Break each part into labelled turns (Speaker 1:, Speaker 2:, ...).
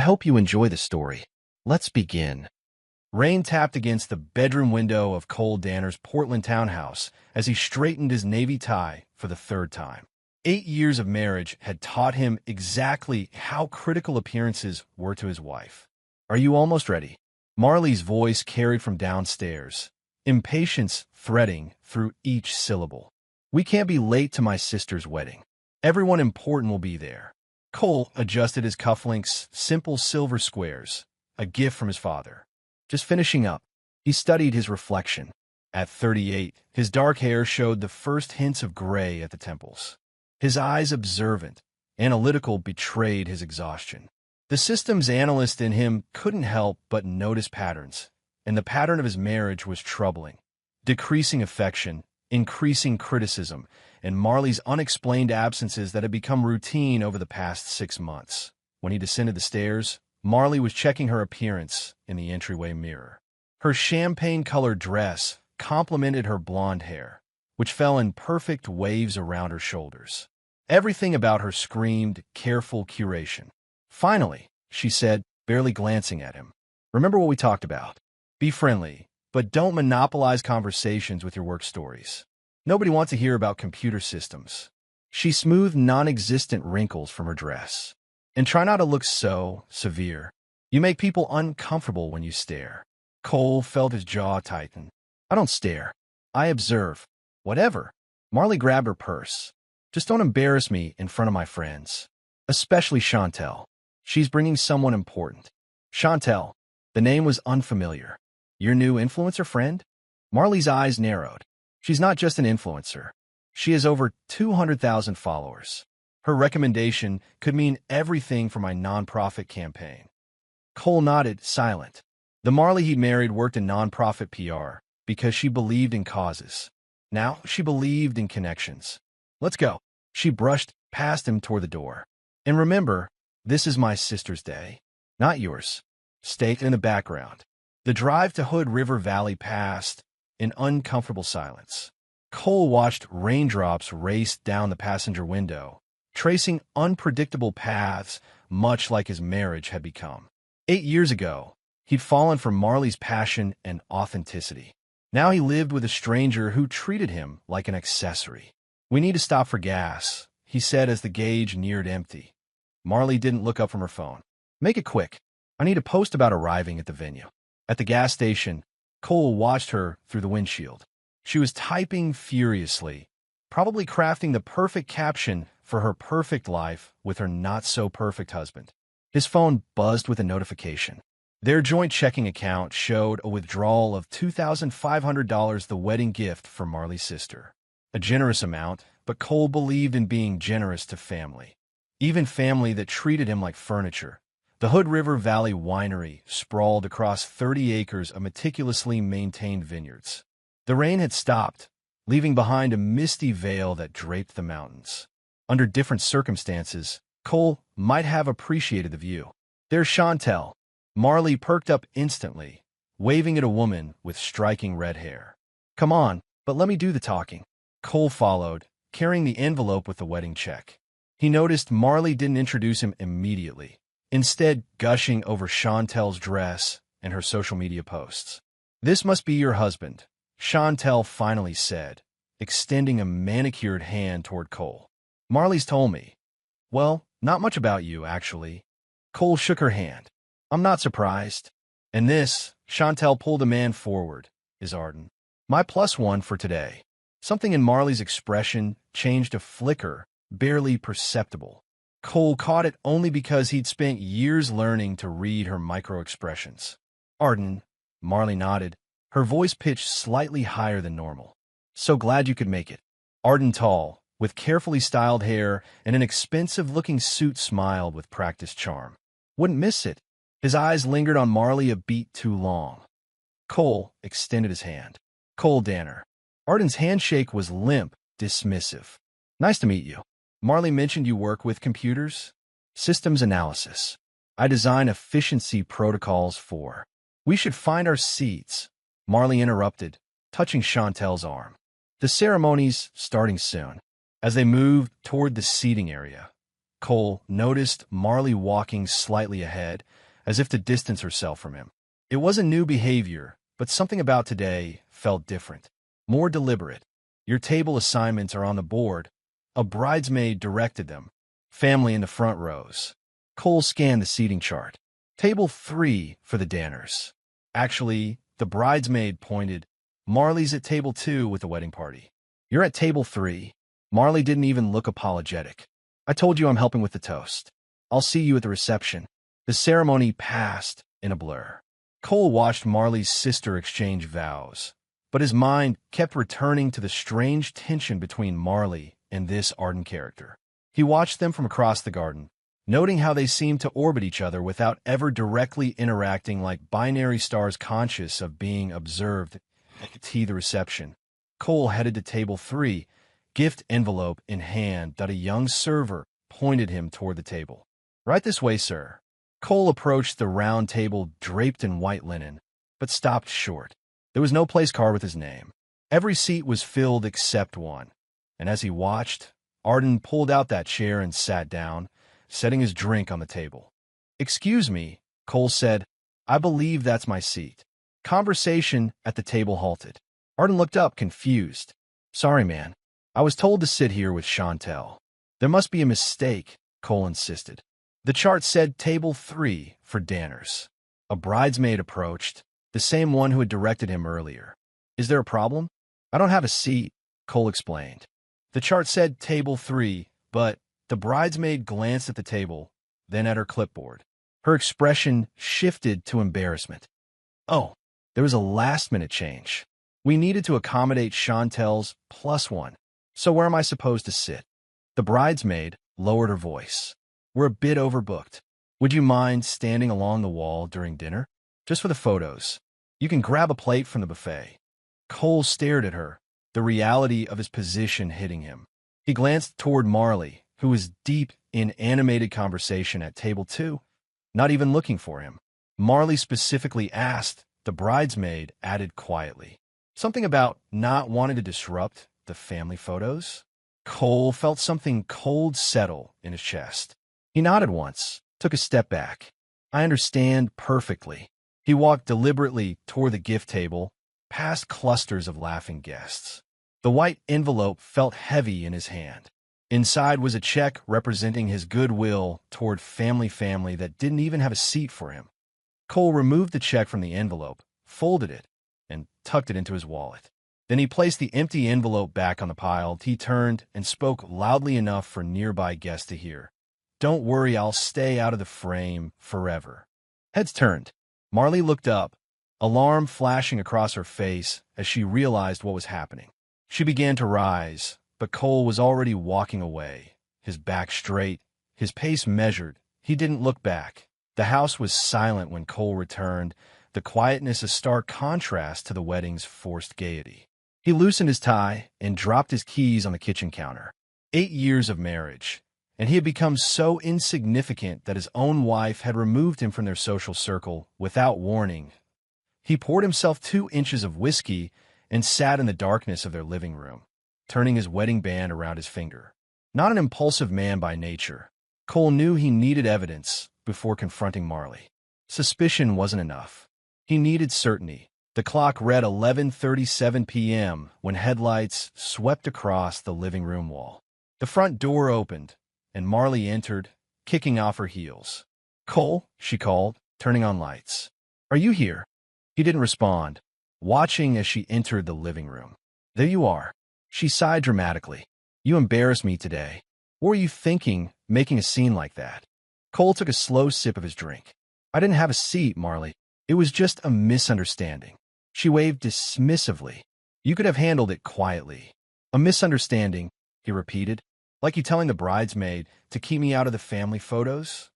Speaker 1: hope you enjoy the story. Let's begin. Rain tapped against the bedroom window of Cole Danner's Portland townhouse as he straightened his navy tie for the third time. 8 years of marriage had taught him exactly how critical appearances were to his wife. "Are you almost ready?" Marley's voice carried from downstairs, impatience threading through each syllable. "We can't be late to my sister's wedding. Everyone important will be there." Cole adjusted his cufflinks, simple silver squares, a gift from his father. Just finishing up, he studied his reflection. At 38, his dark hair showed the first hints of gray at the temples. His eyes, observant, analytical, betrayed his exhaustion. The systems analyst in him couldn't help but notice patterns, and the pattern of his marriage was troubling. Decreasing affection, increasing criticism, and Marley's unexplained absences that had become routine over the past 6 months. When he descended the stairs, Marley was checking her appearance in the entryway mirror. Her champagne-colored dress complemented her blonde hair, which fell in perfect waves around her shoulders. Everything about her screamed careful curation. "Finally," she said, barely glancing at him. "Remember what we talked about. Be friendly, but don't monopolize conversations with your work stories. Nobody wants to hear about computer systems." She smoothed non-existent wrinkles from her dress. "And try not to look so severe. You make people uncomfortable when you stare." Cole felt his jaw tighten. "I don't stare. I observe." "Whatever." Marley grabbed her purse. "Just don't embarrass me in front of my friends. Especially Chantel. She's bringing someone important." "Chantel." The name was unfamiliar. "Your new influencer friend?" Marley's eyes narrowed. "She's not just an influencer. She has over 200,000 followers. Her recommendation could mean everything for my nonprofit campaign." Cole nodded, silent. The Marley he'd married worked in nonprofit PR because she believed in causes. Now she believed in connections. "Let's go." She brushed past him toward the door. "And remember, this is my sister's day, not yours." Stay in the background. The drive to Hood River Valley passed in uncomfortable silence. Cole watched raindrops race down the passenger window, tracing unpredictable paths, much like his marriage had become. 8 years ago, he'd fallen for Marley's passion and authenticity. Now he lived with a stranger who treated him like an accessory. "We need to stop for gas," he said as the gauge neared empty. Marley didn't look up from her phone. "Make it quick. I need to post about arriving at the venue." At the gas station, Cole watched her through the windshield. She was typing furiously, probably crafting the perfect caption for her perfect life with her not-so-perfect husband. His phone buzzed with a notification. Their joint checking account showed a withdrawal of $2,500, the wedding gift for Marley's sister. A generous amount, but Cole believed in being generous to family, even family that treated him like furniture. The Hood River Valley Winery sprawled across 30 acres of meticulously maintained vineyards. The rain had stopped, leaving behind a misty veil that draped the mountains. Under different circumstances, Cole might have appreciated the view. "There's Chantel." Marley perked up instantly, waving at a woman with striking red hair. "Come on, but let me do the talking." Cole followed, carrying the envelope with the wedding check. He noticed Marley didn't introduce him immediately, instead gushing over Chantel's dress and her social media posts. "This must be your husband," Chantel finally said, extending a manicured hand toward Cole. "Marley's told me." "Well, not much about you, actually." Cole shook her hand. "I'm not surprised." "And this," Chantel pulled a man forward, "is Arden. My +1 for today." Something in Marley's expression changed a flicker, barely perceptible. Cole caught it only because he'd spent years learning to read her micro-expressions. "Arden," Marley nodded, her voice pitched slightly higher than normal. "So glad you could make it." Arden, tall, with carefully styled hair and an expensive-looking suit, smiled with practiced charm. "Wouldn't miss it." His eyes lingered on Marley a beat too long. Cole extended his hand. "Cole Danner." Arden's handshake was limp, dismissive. "Nice to meet you." "Marley mentioned you work with computers?" "Systems analysis. I design efficiency protocols for—" "We should find our seats," Marley interrupted, touching Chantel's arm. "The ceremony's starting soon." As they moved toward the seating area, Cole noticed Marley walking slightly ahead, as if to distance herself from him. It wasn't new behavior, but something about today felt different, more deliberate. Your table assignments are on the board. A bridesmaid directed them. Family in the front rows. Cole scanned the seating chart. Table 3 for the Danners. Actually, the bridesmaid pointed. Marley's at table 2 with the wedding party. You're at table 3. Marley didn't even look apologetic. I told you I'm helping with the toast. I'll see you at the reception. The ceremony passed in a blur. Cole watched Marley's sister exchange vows, but his mind kept returning to the strange tension between Marley and this ardent character. He watched them from across the garden, noting how they seemed to orbit each other without ever directly interacting, like binary stars conscious of being observed. At the reception, Cole headed to table 3, gift envelope in hand. A young server pointed him toward the table. Right this way, sir. Cole approached the round table draped in white linen, but stopped short. There was no place card with his name. Every seat was filled except one, and as he watched, Arden pulled out that chair and sat down, setting his drink on the table. "Excuse me," Cole said. "I believe that's my seat." Conversation at the table halted. Arden looked up, confused. "Sorry, man. I was told to sit here with Chantel." "There must be a mistake," Cole insisted. The chart said table 3 for Danners. A bridesmaid approached, the same one who had directed him earlier. "Is there a problem?" "I don't have a seat," Cole explained. The chart said table 3, but the bridesmaid glanced at the table, then at her clipboard. Her expression shifted to embarrassment. "Oh, there was a last-minute change. We needed to accommodate Chantel's +1. So where am I supposed to sit?" The bridesmaid lowered her voice. "We're a bit overbooked. Would you mind standing along the wall during dinner? Just for the photos. You can grab a plate from the buffet." Cole stared at her, the reality of his position hitting him. He glanced toward Marley, who was deep in animated conversation at table 2, not even looking for him. Marley specifically asked, the bridesmaid added quietly. Something about not wanting to disrupt the family photos? Cole felt something cold settle in his chest. He nodded once, took a step back. "I understand perfectly." He walked deliberately toward the gift table, past clusters of laughing guests. The white envelope felt heavy in his hand. Inside was a check representing his goodwill toward family that didn't even have a seat for him. Cole removed the check from the envelope, folded it, and tucked it into his wallet. Then he placed the empty envelope back on the pile. He turned and spoke loudly enough for nearby guests to hear. "Don't worry, I'll stay out of the frame forever." Heads turned. Marley looked up, alarm flashing across her face as she realized what was happening. She began to rise, but Cole was already walking away, his back straight, his pace measured. He didn't look back. The house was silent when Cole returned, the quietness a stark contrast to the wedding's forced gaiety. He loosened his tie and dropped his keys on the kitchen counter. 8 years of marriage, and he had become so insignificant that his own wife had removed him from their social circle without warning. He poured himself 2 inches of whiskey and sat in the darkness of their living room, turning his wedding band around his finger. Not an impulsive man by nature, Cole knew he needed evidence before confronting Marley. Suspicion wasn't enough. He needed certainty. The clock read 11:37 p.m. when headlights swept across the living room wall. The front door opened, and Marley entered, kicking off her heels. "Cole," she called, turning on lights. "Are you here?" He didn't respond, watching as she entered the living room. "There you are." She sighed dramatically. "You embarrassed me today. What were you thinking, making a scene like that?" Cole took a slow sip of his drink. "I didn't have a seat, Marley. It was just a misunderstanding." She waved dismissively. "You could have handled it quietly." "A misunderstanding," he repeated. "Like you telling the bridesmaid to keep me out of the family photos?"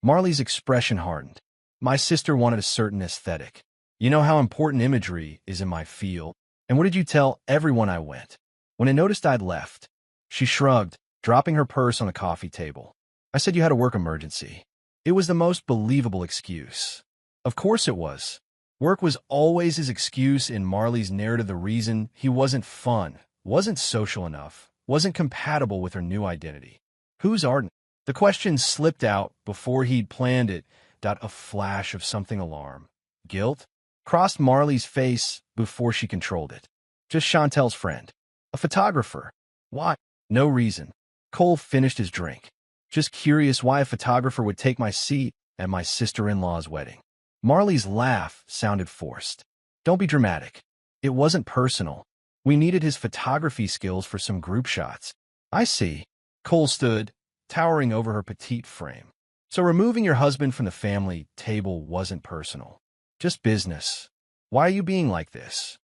Speaker 1: Marley's expression hardened. "My sister wanted a certain aesthetic. You know how important imagery is in my field. And what did you tell everyone I went? When I noticed I'd left." She shrugged, dropping her purse on the coffee table. "I said you had a work emergency." It was the most believable excuse. Of course it was. Work was always his excuse in Marley's narrative, the reason he wasn't fun, wasn't social enough, wasn't compatible with her new identity. Who's Arden? The question slipped out before he'd planned it. A flash of something alarm. Guilt? Crossed Marley's face before she controlled it. Just Chantel's friend. A photographer. Why? No reason. Cole finished his drink. Just curious why a photographer would take my seat at my sister-in-law's wedding. Marley's laugh sounded forced. Don't be dramatic. It wasn't personal. We needed his photography skills for some group shots. I see. Cole stood, towering over her petite frame. So removing your husband from the family table wasn't personal. Just business. Why are you being like this?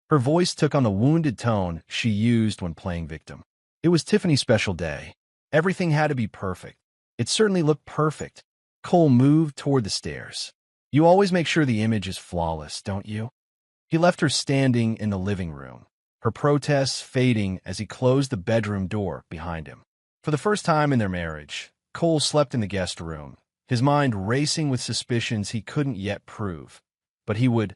Speaker 1: Her voice took on the wounded tone she used when playing victim. It was Tiffany's special day. Everything had to be perfect. It certainly looked perfect. Cole moved toward the stairs. You always make sure the image is flawless, don't you? He left her standing in the living room, her protests fading as he closed the bedroom door behind him. For the first time in their marriage, Cole slept in the guest room, his mind racing with suspicions he couldn't yet prove. But he would.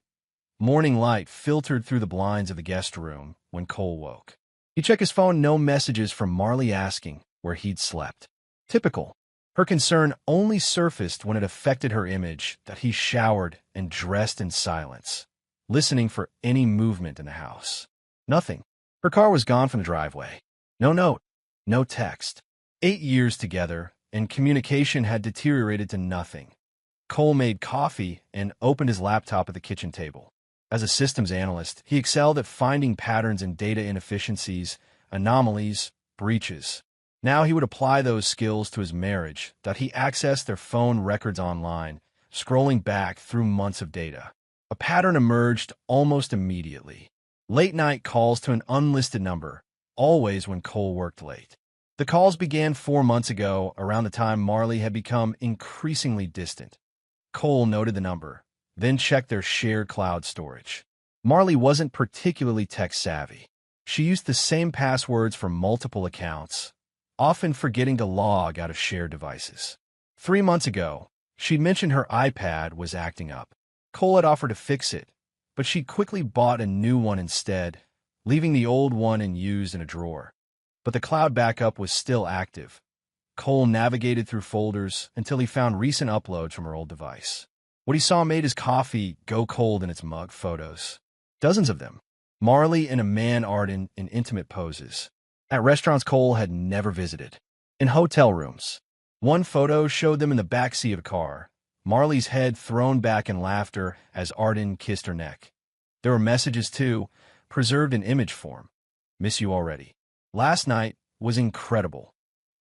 Speaker 1: Morning light filtered through the blinds of the guest room when Cole woke. He checked his phone, no messages from Marley asking where he'd slept. Typical. Her concern only surfaced when it affected her image that he showered and dressed in silence, listening for any movement in the house. Nothing. Her car was gone from the driveway. No note. No text. 8 years together, and communication had deteriorated to nothing. Cole made coffee and opened his laptop at the kitchen table. As a systems analyst, he excelled at finding patterns in data inefficiencies, anomalies, breaches. Now he would apply those skills to his marriage, that he accessed their phone records online, scrolling back through months of data. A pattern emerged almost immediately. Late-night calls to an unlisted number, always when Cole worked late. The calls began 4 months ago, around the time Marley had become increasingly distant. Cole noted the number, then checked their shared cloud storage. Marley wasn't particularly tech-savvy. She used the same passwords for multiple accounts, often forgetting to log out of shared devices. 3 months ago, she'd mentioned her iPad was acting up. Cole had offered to fix it, but she quickly bought a new one instead, leaving the old one unused in a drawer. But the cloud backup was still active. Cole navigated through folders until he found recent uploads from her old device. What he saw made his coffee go cold in its mug. Photos. Dozens of them. Marley and a man Arden in intimate poses. At restaurants Cole had never visited. In hotel rooms. One photo showed them in the backseat of a car, Marley's head thrown back in laughter as Arden kissed her neck. There were messages, too, preserved in image form. Miss you already. Last night was incredible.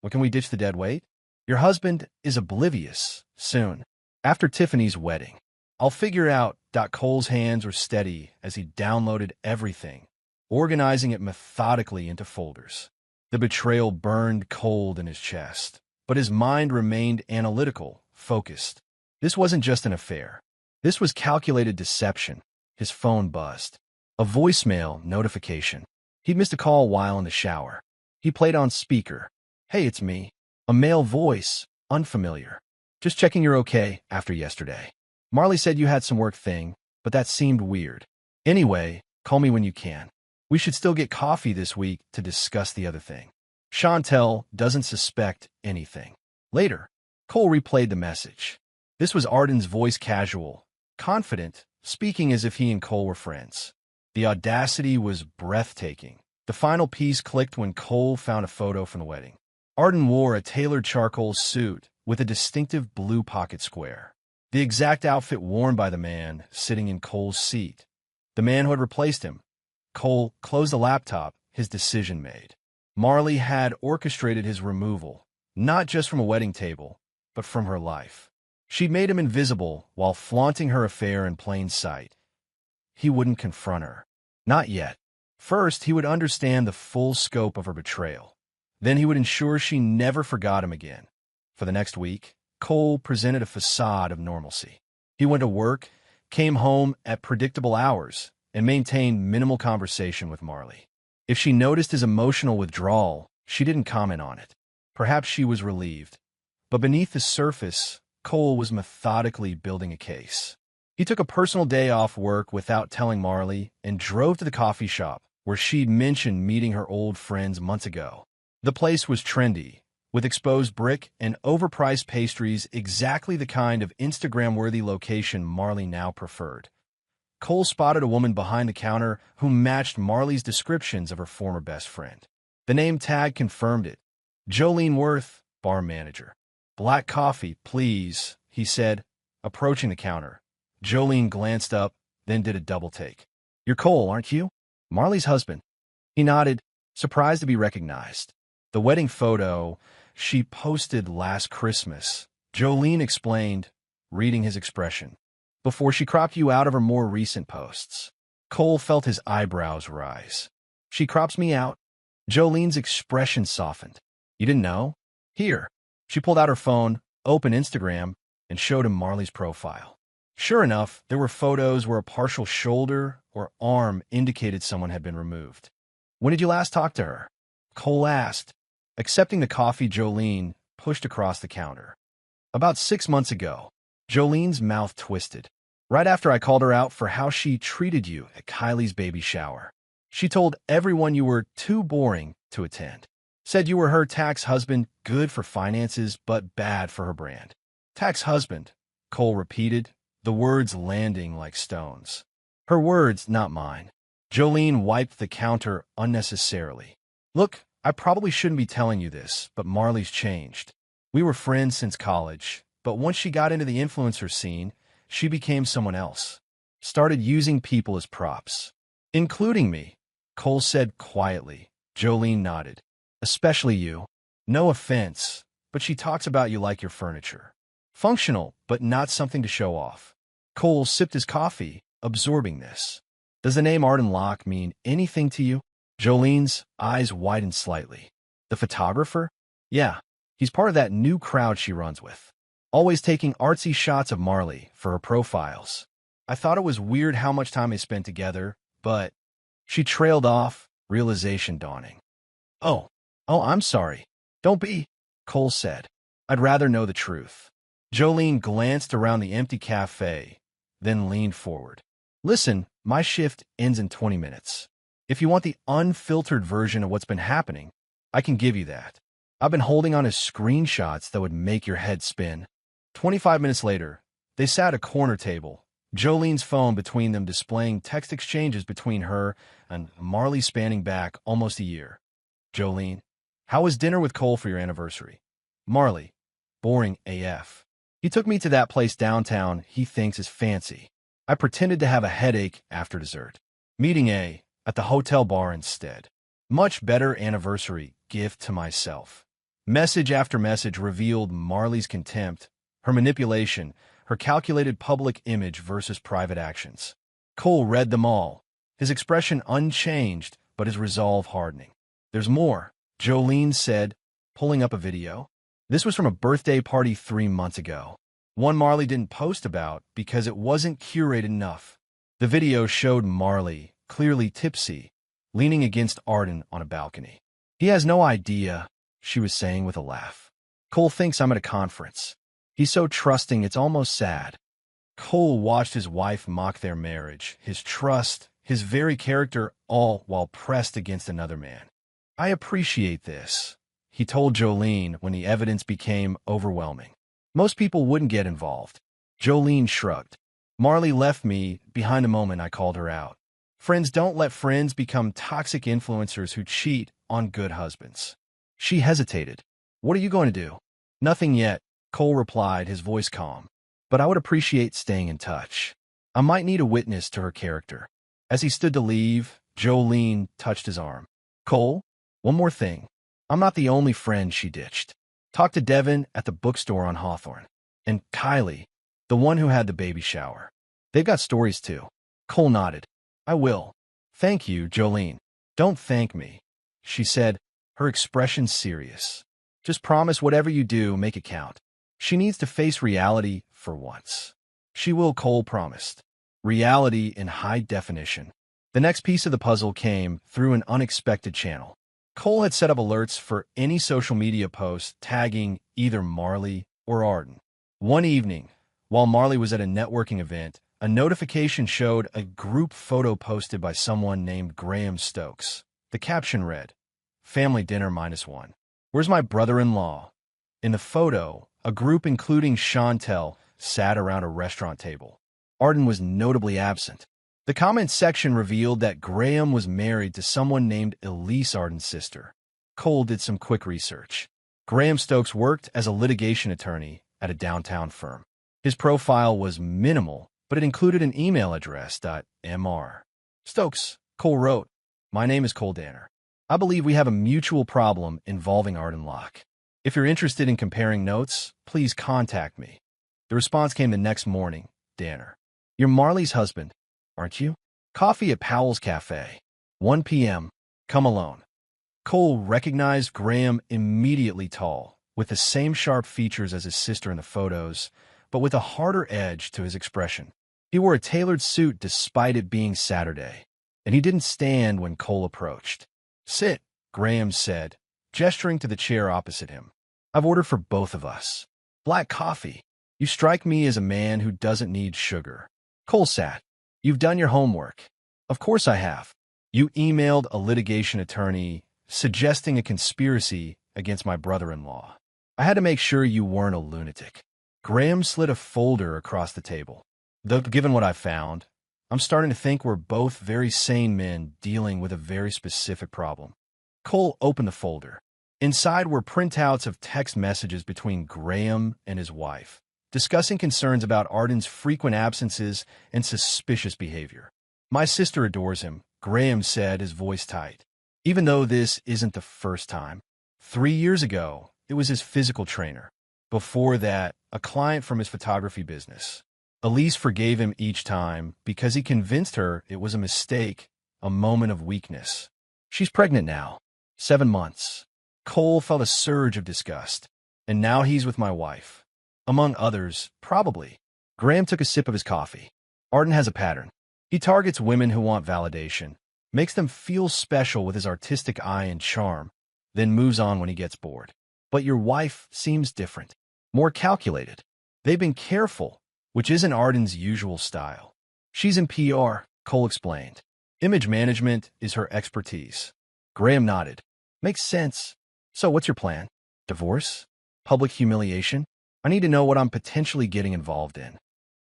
Speaker 1: When can we ditch the dead weight? Your husband is oblivious. Soon. After Tiffany's wedding. I'll figure out. Cole's hands were steady as he downloaded everything, organizing it methodically into folders. The betrayal burned cold in his chest, but his mind remained analytical, focused. This wasn't just an affair. This was calculated deception. His phone buzzed. A voicemail notification. He'd missed a call while in the shower. He played on speaker. Hey, it's me. A male voice, unfamiliar. Just checking you're okay after yesterday. Marley said you had some work thing, but that seemed weird. Anyway, call me when you can. We should still get coffee this week to discuss the other thing. Chantel doesn't suspect anything. Later, Cole replayed the message. This was Arden's voice, casual, confident, speaking as if he and Cole were friends. The audacity was breathtaking. The final piece clicked when Cole found a photo from the wedding. Arden wore a tailored charcoal suit with a distinctive blue pocket square. The exact outfit worn by the man sitting in Cole's seat. The man who had replaced him. Cole closed the laptop, his decision made. Marley had orchestrated his removal, not just from a wedding table, but from her life. She'd made him invisible while flaunting her affair in plain sight. He wouldn't confront her. Not yet. First, he would understand the full scope of her betrayal. Then he would ensure she never forgot him again. For the next week, Cole presented a facade of normalcy. He went to work, came home at predictable hours, and maintained minimal conversation with Marley. If she noticed his emotional withdrawal, she didn't comment on it. Perhaps she was relieved. But beneath the surface, Cole was methodically building a case. He took a personal day off work without telling Marley and drove to the coffee shop where she'd mentioned meeting her old friends months ago. The place was trendy, with exposed brick and overpriced pastries, exactly the kind of Instagram-worthy location Marley now preferred. Cole spotted a woman behind the counter who matched Marley's descriptions of her former best friend. The name tag confirmed it. Jolene Worth, bar manager. "Black coffee, please," he said, approaching the counter. Jolene glanced up, then did a double take. "You're Cole, aren't you? Marley's husband." He nodded, surprised to be recognized. "The wedding photo she posted last Christmas," Jolene explained, reading his expression, "before she cropped you out of her more recent posts." Cole felt his eyebrows rise. "She crops me out?" Jolene's expression softened. "You didn't know? Here." She pulled out her phone, opened Instagram, and showed him Marley's profile. Sure enough, there were photos where a partial shoulder or arm indicated someone had been removed. "When did you last talk to her?" Cole asked. Accepting the coffee, Jolene pushed across the counter. "About 6 months ago." Jolene's mouth twisted. "Right after I called her out for how she treated you at Kylie's baby shower. She told everyone you were too boring to attend. Said you were her tax husband, good for finances, but bad for her brand." "Tax husband," Cole repeated, the words landing like stones. "Her words, not mine." Jolene wiped the counter unnecessarily. "Look, I probably shouldn't be telling you this, but Marley's changed. We were friends since college, but once she got into the influencer scene, she became someone else. Started using people as props. Including me," Cole said quietly. Jolene nodded. "Especially you. No offense, but she talks about you like your furniture. Functional, but not something to show off." Cole sipped his coffee, absorbing this. "Does the name Arden Locke mean anything to you?" Jolene's eyes widened slightly. "The photographer? Yeah, he's part of that new crowd she runs with. Always taking artsy shots of Marley for her profiles. I thought it was weird how much time they spent together, but..." She trailed off, realization dawning. Oh, I'm sorry. Don't be," Cole said. "I'd rather know the truth." Jolene glanced around the empty cafe, then leaned forward. "Listen, my shift ends in 20 minutes. If you want the unfiltered version of what's been happening, I can give you that. I've been holding on to screenshots that would make your head spin." 25 minutes later, they sat at a corner table, Jolene's phone between them displaying text exchanges between her and Marley spanning back almost a year. "Jolene, how was dinner with Cole for your anniversary?" "Marley, boring AF. He took me to that place downtown he thinks is fancy. I pretended to have a headache after dessert. Meeting A at the hotel bar instead. Much better anniversary gift to myself." Message after message revealed Marley's contempt, her manipulation, her calculated public image versus private actions. Cole read them all, his expression unchanged, but his resolve hardening. "There's more," Jolene said, pulling up a video. This was from a birthday party 3 months ago. One Marley didn't post about because it wasn't curated enough. The video showed Marley, clearly tipsy, leaning against Arden on a balcony. "He has no idea," she was saying with a laugh. "Cole thinks I'm at a conference. He's so trusting it's almost sad." Cole watched his wife mock their marriage, his trust, his very character, all while pressed against another man. "I appreciate this," he told Jolene when the evidence became overwhelming. "Most people wouldn't get involved." Jolene shrugged. "Marley left me behind the moment I called her out. Friends don't let friends become toxic influencers who cheat on good husbands." She hesitated. "What are you going to do?" "Nothing yet," Cole replied, his voice calm. "But I would appreciate staying in touch. I might need a witness to her character." As he stood to leave, Jolene touched his arm. "Cole, one more thing. I'm not the only friend she ditched. Talk to Devin at the bookstore on Hawthorne. And Kylie, the one who had the baby shower. They've got stories too." Cole nodded. "I will." "Thank you, Jolene." "Don't thank me," she said, her expression serious. "Just promise whatever you do, make it count." She needs to face reality for once. "She will," Cole promised. Reality in high definition. The next piece of the puzzle came through an unexpected channel. Cole had set up alerts for any social media post tagging either Marley or Arden. One evening, while Marley was at a networking event, a notification showed a group photo posted by someone named Graham Stokes. The caption read, "Family dinner -1." Where's my brother-in-law? In the photo, a group including Chantel sat around a restaurant table. Arden was notably absent. The comments section revealed that Graham was married to someone named Elise, Arden's sister. Cole did some quick research. Graham Stokes worked as a litigation attorney at a downtown firm. His profile was minimal, but it included an email address, .mr. Stokes, Cole wrote, "My name is Cole Danner. I believe we have a mutual problem involving Arden Locke. If you're interested in comparing notes, please contact me." The response came the next morning. Danner, "You're Marley's husband, aren't you? Coffee at Powell's Cafe. 1 p.m. Come alone." Cole recognized Graham immediately, tall, with the same sharp features as his sister in the photos, but with a harder edge to his expression. He wore a tailored suit despite it being Saturday, and he didn't stand when Cole approached. "Sit," Graham said, gesturing to the chair opposite him. "I've ordered for both of us. Black coffee. You strike me as a man who doesn't need sugar." Cole sat. "You've done your homework." "Of course I have. You emailed a litigation attorney suggesting a conspiracy against my brother-in-law. I had to make sure you weren't a lunatic." Graham slid a folder across the table. "Though, given what I found, I'm starting to think we're both very sane men dealing with a very specific problem." Cole opened the folder. Inside were printouts of text messages between Graham and his wife, discussing concerns about Arden's frequent absences and suspicious behavior. "My sister adores him," Graham said, his voice tight. "Even though this isn't the first time. 3 years ago, it was his physical trainer. Before that, a client from his photography business. Elise forgave him each time because he convinced her it was a mistake, a moment of weakness. She's pregnant now. 7 months." Cole felt a surge of disgust. "And now he's with my wife. Among others, probably." Graham took a sip of his coffee. "Arden has a pattern. He targets women who want validation, makes them feel special with his artistic eye and charm, then moves on when he gets bored. But your wife seems different, more calculated. They've been careful, which isn't Arden's usual style. She's in PR," Cole explained. "Image management is her expertise." Graham nodded. "Makes sense. So what's your plan? Divorce? Public humiliation? I need to know what I'm potentially getting involved in."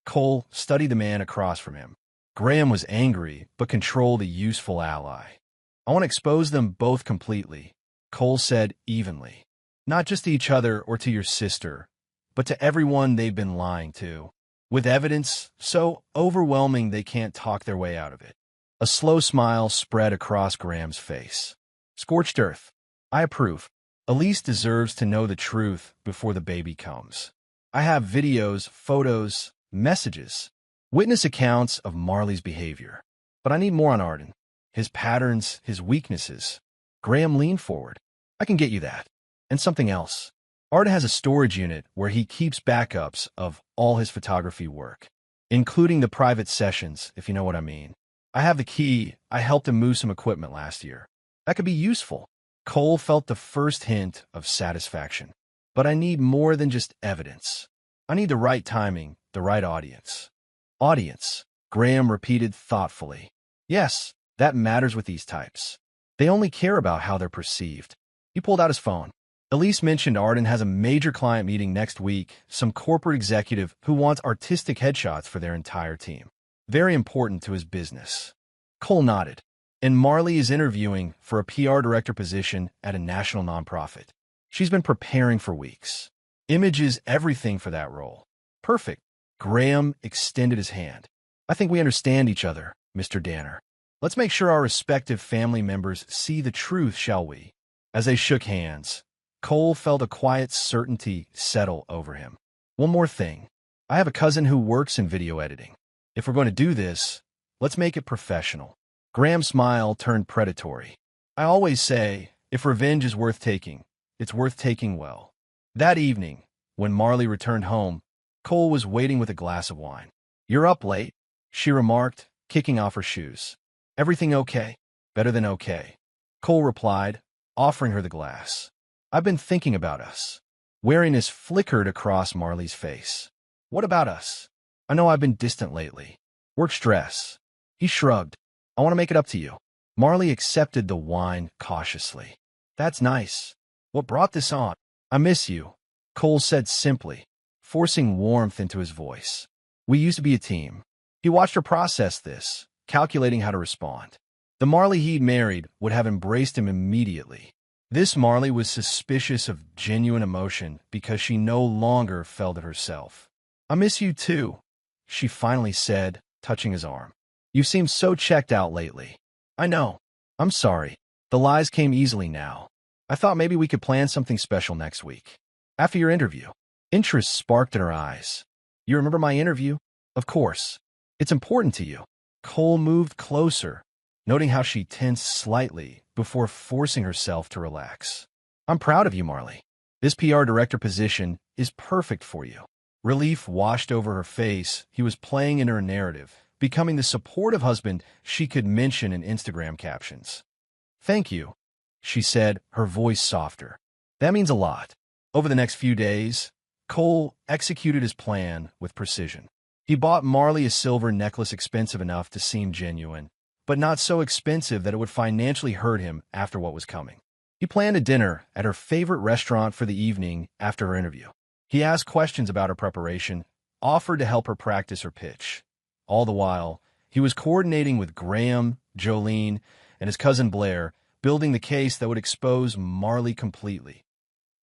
Speaker 1: Cole studied the man across from him. Graham was angry, but controlled a useful ally. "I want to expose them both completely," Cole said evenly. "Not just to each other or to your sister, but to everyone they've been lying to, with evidence so overwhelming they can't talk their way out of it." A slow smile spread across Graham's face. "Scorched earth. I approve. Elise deserves to know the truth before the baby comes. I have videos, photos, messages, witness accounts of Marley's behavior. But I need more on Arden. His patterns, his weaknesses." Graham leaned forward. "I can get you that. And something else. Arden has a storage unit where he keeps backups of all his photography work, including the private sessions, if you know what I mean. I have the key. I helped him move some equipment last year. That could be useful." Cole felt the first hint of satisfaction. "But I need more than just evidence. I need the right timing, the right audience." "Audience," Graham repeated thoughtfully. "Yes, that matters with these types. They only care about how they're perceived." He pulled out his phone. "Elise mentioned Arden has a major client meeting next week, some corporate executive who wants artistic headshots for their entire team. Very important to his business." Cole nodded. "And Marley is interviewing for a PR director position at a national nonprofit. She's been preparing for weeks. Image is everything for that role." "Perfect." Graham extended his hand. "I think we understand each other, Mr. Danner. Let's make sure our respective family members see the truth, shall we?" As they shook hands, Cole felt a quiet certainty settle over him. "One more thing. I have a cousin who works in video editing. If we're going to do this, let's make it professional." Graham's smile turned predatory. "I always say, if revenge is worth taking, it's worth taking well." That evening, when Marley returned home, Cole was waiting with a glass of wine. "You're up late," she remarked, kicking off her shoes. "Everything okay?" "Better than okay," Cole replied, offering her the glass. "I've been thinking about us." Wariness flickered across Marley's face. "What about us?" "I know I've been distant lately. Work stress." He shrugged. "I want to make it up to you." Marley accepted the wine cautiously. "That's nice. What brought this on? I miss you, Cole said simply, forcing warmth into his voice. We used to be a team. He watched her process this, calculating how to respond. The Marley he'd married would have embraced him immediately. This Marley was suspicious of genuine emotion because she no longer felt it herself. I miss you too, she finally said, touching his arm. You seem so checked out lately. I know. I'm sorry. The lies came easily now. I thought maybe we could plan something special next week. After your interview. Interest sparked in her eyes. You remember my interview? Of course. It's important to you. Cole moved closer, noting how she tensed slightly before forcing herself to relax. I'm proud of you, Marley. This PR director position is perfect for you. Relief washed over her face. He was playing in her narrative, becoming the supportive husband she could mention in Instagram captions. Thank you, she said, her voice softer. That means a lot. Over the next few days, Cole executed his plan with precision. He bought Marley a silver necklace expensive enough to seem genuine, but not so expensive that it would financially hurt him after what was coming. He planned a dinner at her favorite restaurant for the evening after her interview. He asked questions about her preparation, offered to help her practice her pitch. All the while, he was coordinating with Graham, Jolene, and his cousin Blair, building the case that would expose Marley completely.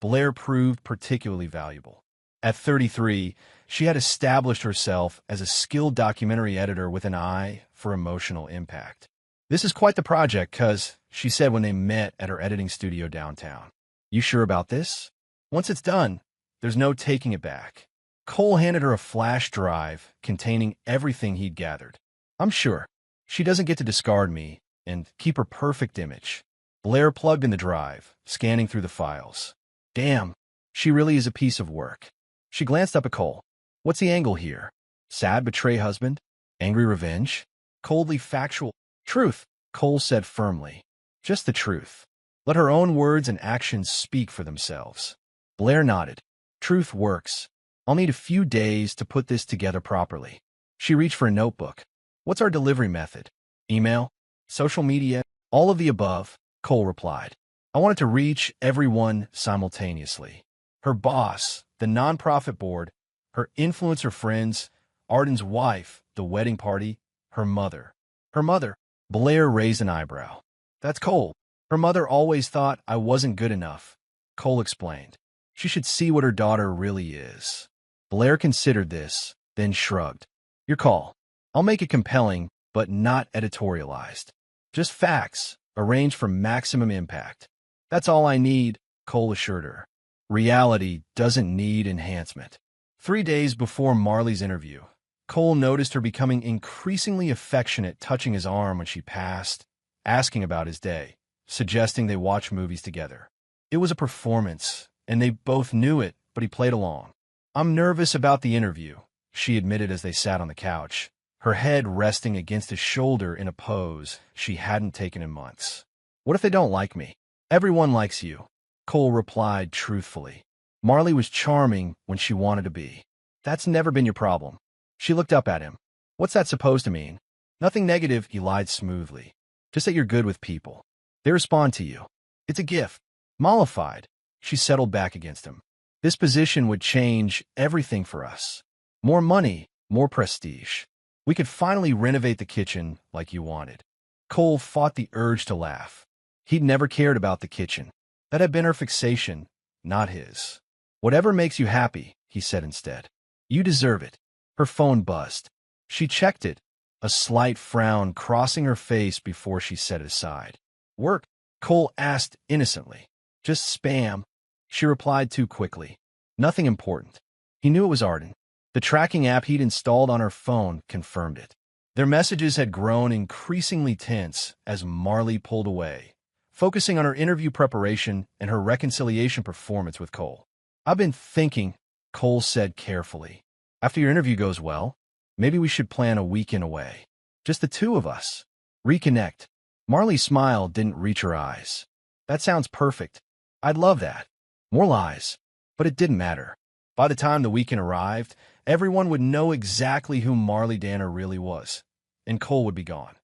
Speaker 1: Blair proved particularly valuable. At 33, she had established herself as a skilled documentary editor with an eye for emotional impact. This is quite the project, cuz, she said when they met at her editing studio downtown. You sure about this? Once it's done, there's no taking it back. Cole handed her a flash drive containing everything he'd gathered. I'm sure. She doesn't get to discard me and keep her perfect image. Blair plugged in the drive, scanning through the files. Damn, she really is a piece of work. She glanced up at Cole. What's the angle here? Sad betray husband? Angry revenge? Coldly factual? Truth, Cole said firmly. Just the truth. Let her own words and actions speak for themselves. Blair nodded. Truth works. I'll need a few days to put this together properly. She reached for a notebook. What's our delivery method? Email? Social media? All of the above, Cole replied. I wanted to reach everyone simultaneously. Her boss, the nonprofit board, her influencer friends, Arden's wife, the wedding party, her mother. Her mother. Blair raised an eyebrow. That's Cole. Her mother always thought I wasn't good enough, Cole explained. She should see what her daughter really is. Blair considered this, then shrugged. Your call. I'll make it compelling, but not editorialized. Just facts, arranged for maximum impact. That's all I need, Cole assured her. Reality doesn't need enhancement. 3 days before Marley's interview, Cole noticed her becoming increasingly affectionate, touching his arm when she passed, asking about his day, suggesting they watch movies together. It was a performance, and they both knew it, but he played along. I'm nervous about the interview, she admitted as they sat on the couch, her head resting against his shoulder in a pose she hadn't taken in months. What if they don't like me? Everyone likes you, Cole replied truthfully. Marley was charming when she wanted to be. That's never been your problem. She looked up at him. What's that supposed to mean? Nothing negative, he lied smoothly. Just that you're good with people. They respond to you. It's a gift. Mollified, she settled back against him. This position would change everything for us. More money, more prestige. We could finally renovate the kitchen like you wanted. Cole fought the urge to laugh. He'd never cared about the kitchen. That had been her fixation, not his. Whatever makes you happy, he said instead. You deserve it. Her phone buzzed. She checked it, a slight frown crossing her face before she set it aside. Work? Cole asked innocently. Just spam, she replied too quickly. Nothing important. He knew it was Arden. The tracking app he'd installed on her phone confirmed it. Their messages had grown increasingly tense as Marley pulled away, focusing on her interview preparation and her reconciliation performance with Cole. I've been thinking, Cole said carefully. After your interview goes well, maybe we should plan a weekend away. Just the two of us. Reconnect. Marley's smile didn't reach her eyes. That sounds perfect. I'd love that. More lies. But it didn't matter. By the time the weekend arrived, everyone would know exactly who Marley Danner really was, and Cole would be gone.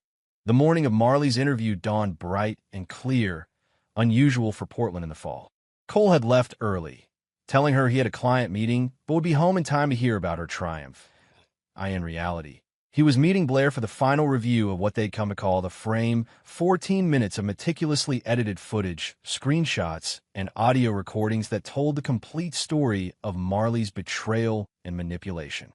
Speaker 1: The morning of Marley's interview dawned bright and clear, unusual for Portland in the fall. Cole had left early, telling her he had a client meeting but would be home in time to hear about her triumph. In reality, he was meeting Blair for the final review of what they'd come to call the frame, 14 minutes of meticulously edited footage, screenshots, and audio recordings that told the complete story of Marley's betrayal and manipulation.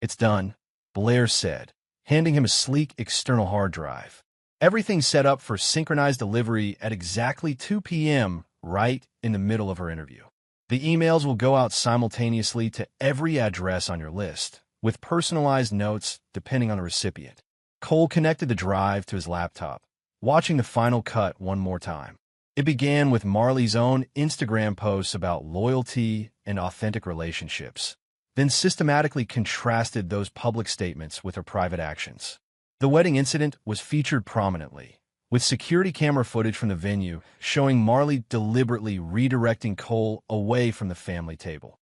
Speaker 1: "It's done," Blair said, handing him a sleek external hard drive. Everything set up for synchronized delivery at exactly 2 p.m., right in the middle of her interview. "The emails will go out simultaneously to every address on your list, with personalized notes depending on the recipient." Cole connected the drive to his laptop, watching the final cut one more time. It began with Marley's own Instagram posts about loyalty and authentic relationships, then systematically contrasted those public statements with her private actions. The wedding incident was featured prominently, with security camera footage from the venue showing Marley deliberately redirecting Cole away from the family table.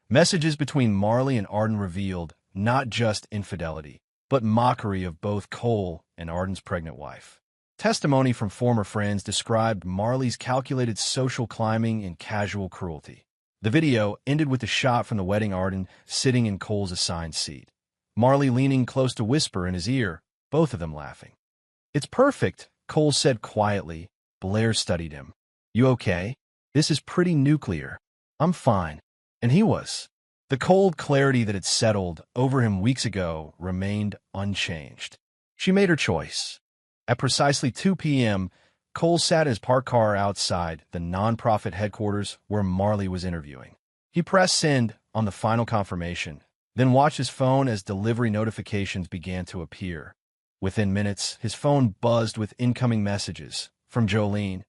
Speaker 1: Messages between Marley and Arden revealed not just infidelity, but mockery of both Cole and Arden's pregnant wife. Testimony from former friends described Marley's calculated social climbing and casual cruelty. The video ended with a shot from the wedding Arden sitting in Cole's assigned seat, Marley leaning close to whisper in his ear, both of them laughing. "It's perfect," Cole said quietly. Blair studied him. "You okay? This is pretty nuclear." "I'm fine." And he was. The cold clarity that had settled over him weeks ago remained unchanged. She made her choice. At precisely 2 p.m., Cole sat in his parked car outside the nonprofit headquarters where Marley was interviewing. He pressed send on the final confirmation, then watched his phone as delivery notifications began to appear. Within minutes, his phone buzzed with incoming messages from Jolene.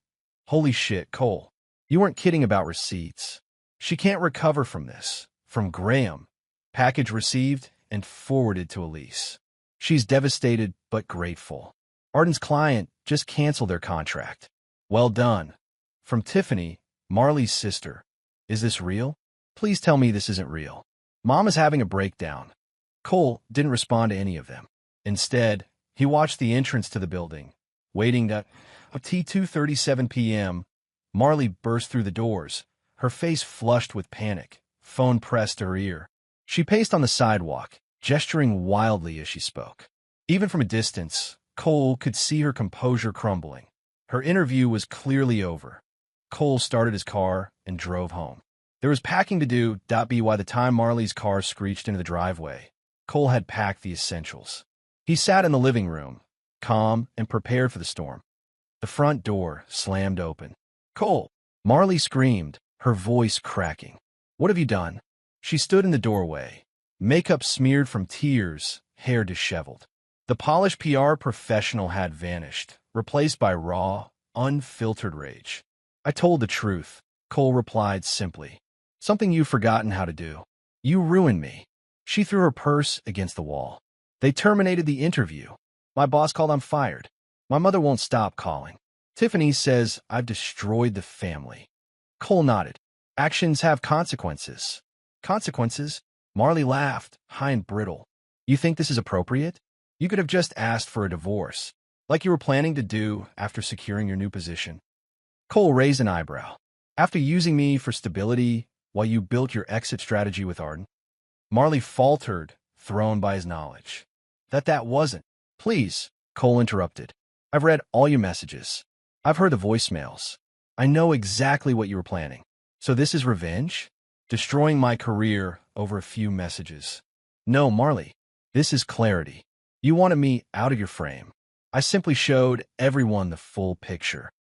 Speaker 1: "Holy shit, Cole. You weren't kidding about receipts. She can't recover from this." From Graham. "Package received and forwarded to Elise. She's devastated but grateful. Arden's client just canceled their contract. Well done." From Tiffany, Marley's sister. "Is this real? Please tell me this isn't real. Mom is having a breakdown." Cole didn't respond to any of them. Instead, he watched the entrance to the building, waiting at 2:37 p.m. Marley burst through the doors, her face flushed with panic, phone pressed to her ear. She paced on the sidewalk, gesturing wildly as she spoke. Even from a distance, Cole could see her composure crumbling. Her interview was clearly over. Cole started his car and drove home. There was packing to do. By the time Marley's car screeched into the driveway, Cole had packed the essentials. He sat in the living room, calm and prepared for the storm. The front door slammed open. "Cole!" Marley screamed, her voice cracking. "What have you done?" She stood in the doorway, makeup smeared from tears, hair disheveled. The polished PR professional had vanished, replaced by raw, unfiltered rage. "I told the truth," Cole replied simply. "Something you've forgotten how to do. You ruined me." She threw her purse against the wall. "They terminated the interview. My boss called. I'm fired. My mother won't stop calling. Tiffany says I've destroyed the family." Cole nodded. "Actions have consequences." "Consequences?" Marley laughed, high and brittle. "You think this is appropriate? You could have just asked for a divorce, like you were planning to do after securing your new position." Cole raised an eyebrow. "After using me for stability while you built your exit strategy with Arden?" Marley faltered, thrown by his knowledge. That wasn't. "Please," Cole interrupted. "I've read all your messages. I've heard the voicemails. I know exactly what you were planning. So this is revenge? Destroying my career over a few messages?" "No, Marley. This is clarity. You wanted me out of your frame. I simply showed everyone the full picture."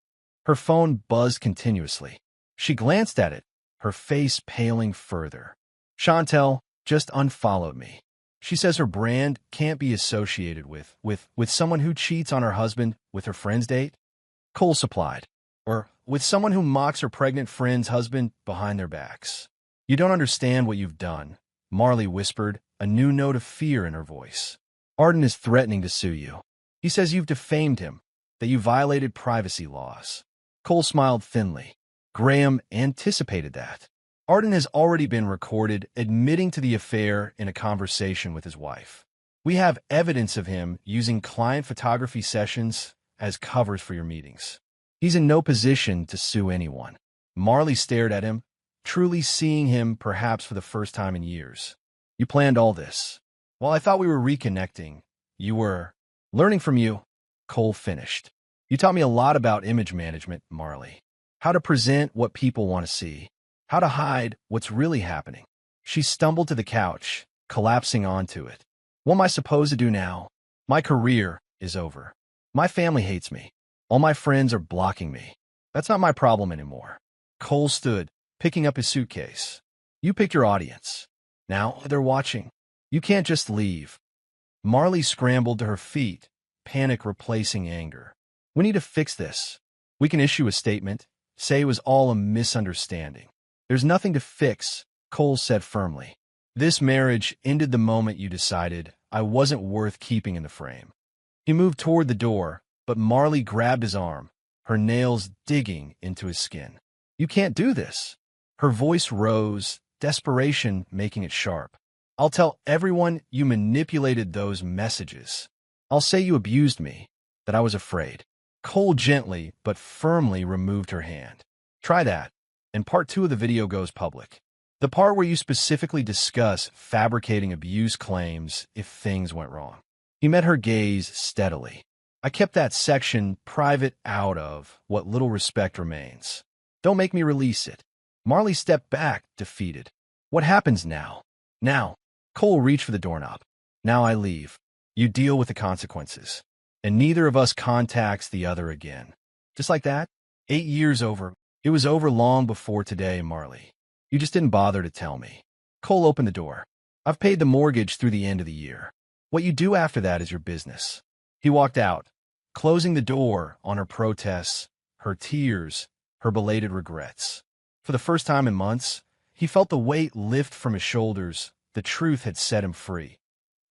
Speaker 1: Her phone buzzed continuously. She glanced at it, her face paling further. "Chantel just unfollowed me. She says her brand can't be associated with someone who cheats on her husband with her friend's date." Cole supplied. "Or with someone who mocks her pregnant friend's husband behind their backs." "You don't understand what you've done," Marley whispered, a new note of fear in her voice. "Arden is threatening to sue you. He says you've defamed him, that you violated privacy laws." Cole smiled thinly. Graham anticipated that. Arden has already been recorded admitting to the affair in a conversation with his wife. "We have evidence of him using client photography sessions as covers for your meetings. He's in no position to sue anyone." Marley stared at him, truly seeing him perhaps for the first time in years. You planned all this. While I thought we were reconnecting, you were learning from you, Cole finished. You taught me a lot about image management, Marley. How to present what people want to see. How to hide what's really happening. She stumbled to the couch, collapsing onto it. What am I supposed to do now? My career is over. My family hates me. All my friends are blocking me. That's not my problem anymore. Cole stood, picking up his suitcase. You picked your audience. Now they're watching. You can't just leave. Marley scrambled to her feet, panic replacing anger. We need to fix this. We can issue a statement, say it was all a misunderstanding. There's nothing to fix, Cole said firmly. This marriage ended the moment you decided I wasn't worth keeping in the frame. He moved toward the door, but Marley grabbed his arm, her nails digging into his skin. You can't do this. Her voice rose, desperation making it sharp. I'll tell everyone you manipulated those messages. I'll say you abused me, that I was afraid. Cole gently but firmly removed her hand. Try that, and part 2 of the video goes public. The part where you specifically discuss fabricating abuse claims if things went wrong. He met her gaze steadily. I kept that section private out of what little respect remains. Don't make me release it. Marley stepped back, defeated. What happens now? Now. Cole reached for the doorknob. Now I leave. You deal with the consequences. And neither of us contacts the other again. Just like that? 8 years over. It was over long before today, Marley. You just didn't bother to tell me. Cole opened the door. I've paid the mortgage through the end of the year. What you do after that is your business. He walked out, closing the door on her protests, her tears, her belated regrets. For the first time in months, he felt the weight lift from his shoulders. The truth had set him free.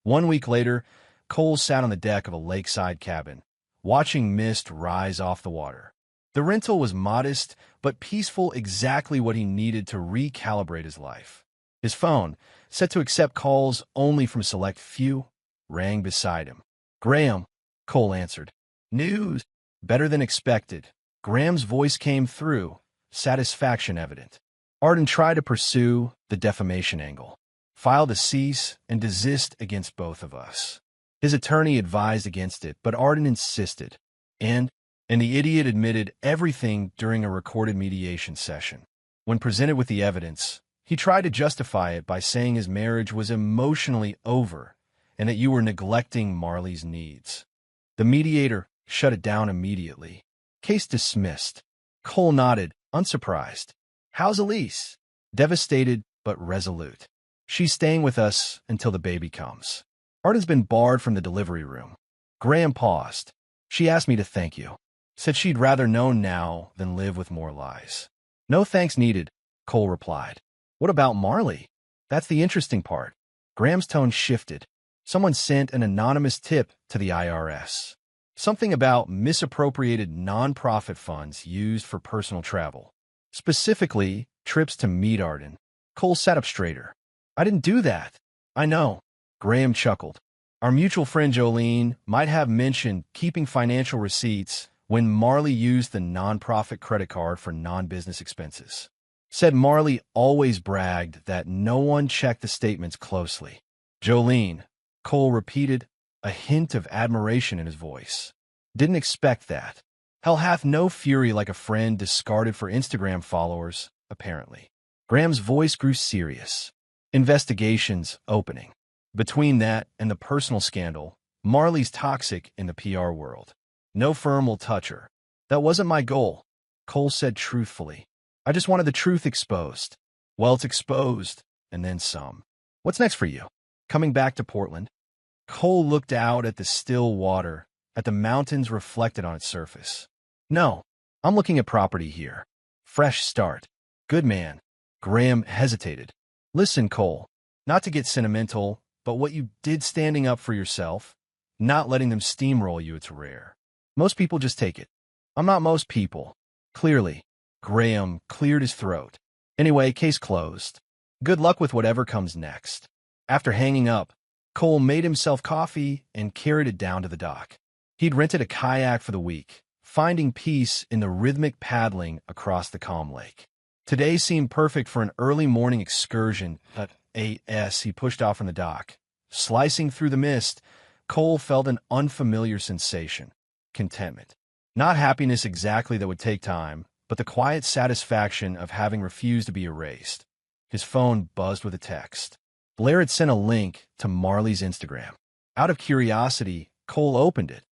Speaker 1: 1 week later, Cole sat on the deck of a lakeside cabin, watching mist rise off the water. The rental was modest, but peaceful, exactly what he needed to recalibrate his life. His phone, set to accept calls only from a select few, rang beside him. Graham, Cole answered. News. Better than expected. Graham's voice came through, satisfaction evident. Arden tried to pursue the defamation angle. Filed a cease and desist against both of us. His attorney advised against it, but Arden insisted. And the idiot admitted everything during a recorded mediation session. When presented with the evidence, he tried to justify it by saying his marriage was emotionally over and that you were neglecting Marley's needs. The mediator shut it down immediately. Case dismissed. Cole nodded, unsurprised. How's Elise? Devastated but resolute. She's staying with us until the baby comes. Arden's been barred from the delivery room. Graham paused. She asked me to thank you. Said she'd rather know now than live with more lies. No thanks needed, Cole replied. What about Marley? That's the interesting part. Graham's tone shifted. Someone sent an anonymous tip to the IRS. Something about misappropriated nonprofit funds used for personal travel. Specifically, trips to meet Arden. Cole sat up straighter. I didn't do that. I know. Graham chuckled. Our mutual friend Jolene might have mentioned keeping financial receipts when Marley used the nonprofit credit card for non-business expenses. Said Marley always bragged that no one checked the statements closely. Jolene, Cole repeated, a hint of admiration in his voice. Didn't expect that. Hell hath no fury like a friend discarded for Instagram followers, apparently. Graham's voice grew serious. Investigations opening. Between that and the personal scandal, Marley's toxic in the PR world. No firm will touch her. That wasn't my goal, Cole said truthfully. I just wanted the truth exposed. Well, it's exposed, and then some. What's next for you? Coming back to Portland? Cole looked out at the still water, at the mountains reflected on its surface. No, I'm looking at property here. Fresh start. Good man. Graham hesitated. Listen, Cole, not to get sentimental, but what you did standing up for yourself, not letting them steamroll you, it's rare. Most people just take it. I'm not most people. Clearly. Graham cleared his throat. Anyway, case closed. Good luck with whatever comes next. After hanging up, Cole made himself coffee and carried it down to the dock. He'd rented a kayak for the week, finding peace in the rhythmic paddling across the calm lake. Today seemed perfect for an early morning excursion at 8 he pushed off from the dock. Slicing through the mist, Cole felt an unfamiliar sensation. Contentment. Not happiness exactly that would take time, but the quiet satisfaction of having refused to be erased. His phone buzzed with a text. Blair had sent a link to Marley's Instagram. Out of curiosity, Cole opened it.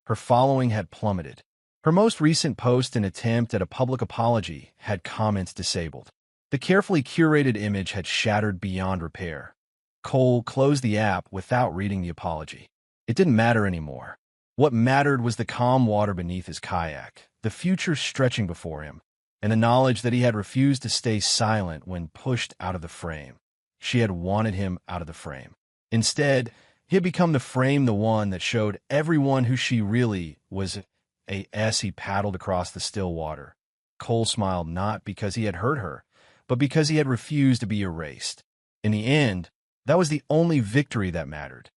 Speaker 1: Her following had plummeted. Her most recent post and attempt at a public apology had comments disabled. The carefully curated image had shattered beyond repair. Cole closed the app without reading the apology. It didn't matter anymore. What mattered was the calm water beneath his kayak, the future stretching before him, and the knowledge that he had refused to stay silent when pushed out of the frame. She had wanted him out of the frame. Instead, he had become the frame, the one that showed everyone who she really was. As he paddled across the still water, Cole smiled not because he had hurt her, but because he had refused to be erased. In the end, that was the only victory that mattered.